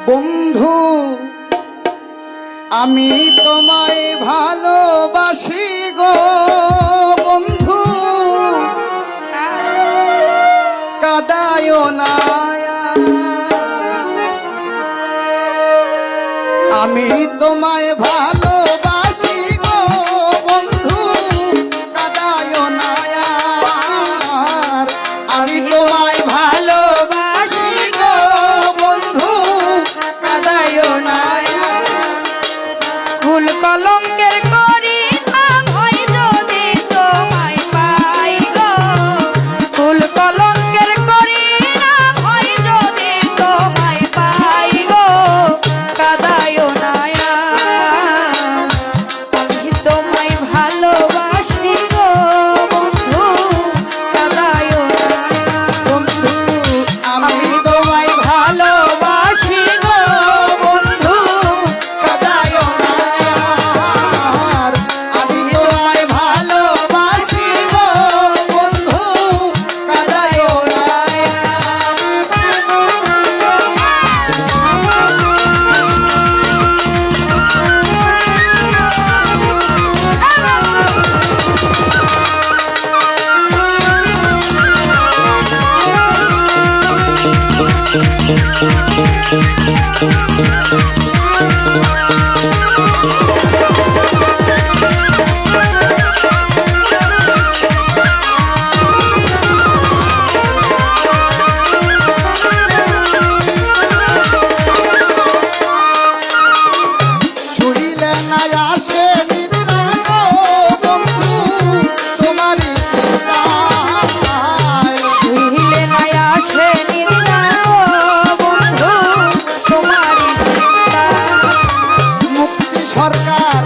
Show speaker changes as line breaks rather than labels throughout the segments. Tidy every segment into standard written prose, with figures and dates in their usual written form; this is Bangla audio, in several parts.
বন্ধু আমি তোমায় ভালোবাসি গো বন্ধু, কাদায় না। আমি তোমায় ভালোবাসি গো বন্ধু, কাদায় না। আমি তোমায় ভালোবাসি গো বন্ধু, কাদায় না।
ফুল কলঙ্কের করি নাম হয় যদি তোমায় পাই গো, ফুল কলঙ্কের করি নাম হয় যদি তোমায় পাই গো, কাদায় না। আমি তোমায় ভালোবাসি গো বন্ধু, কাদায় না।
বন্ধু আমি তোমায় ভালোবাসি গো বন্ধু, কাদায় না। আমি তোমায় ভালোবাসি গো বন্ধু, কাদায় না। শুইলে না আসে নিদ্রা গো বন্ধু, তোমারই চিন্তায়।
শুইলে না আসে নিদ্রা গো বন্ধু, তোমারই চিন্তা।
মুক্তি সরকার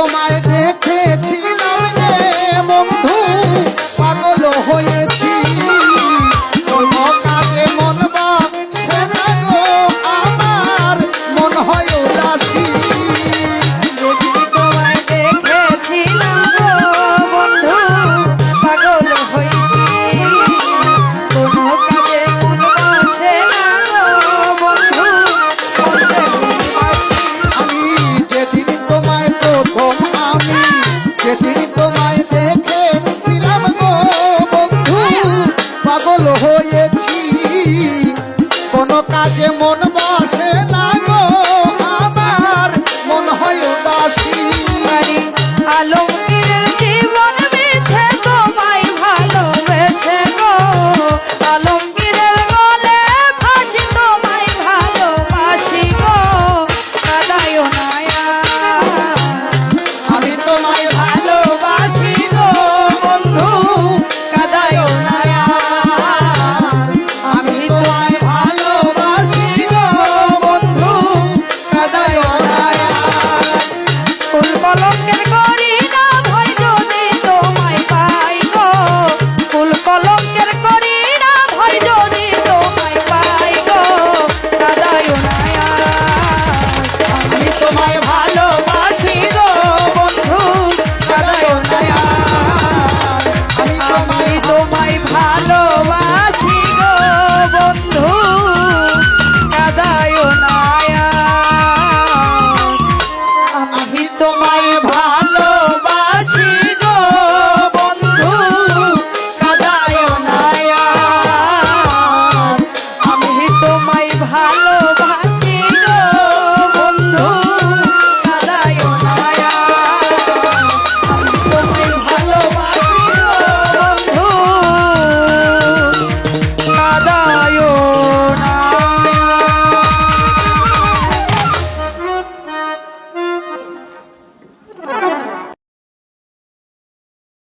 তোমায় দেখেছিলাম রে বন্ধু পাগল হয়েছি কোনো কাজে মন বসে না গো আমার মন হয় উদাসী
যেদিন তোমায় দেখেছিলাম গো বন্ধু পাগল হয়েছি কোনো কাজে মন বসে না গো বন্ধু বসে
আমি যেদিন তোমায় প্রথম আমি যেদিন তোমায় দেখেছিলাম গো বন্ধু পাগল হয়েছি কোনো কাজে মন বসে না গো আমার মন হয় উদাসী
আলো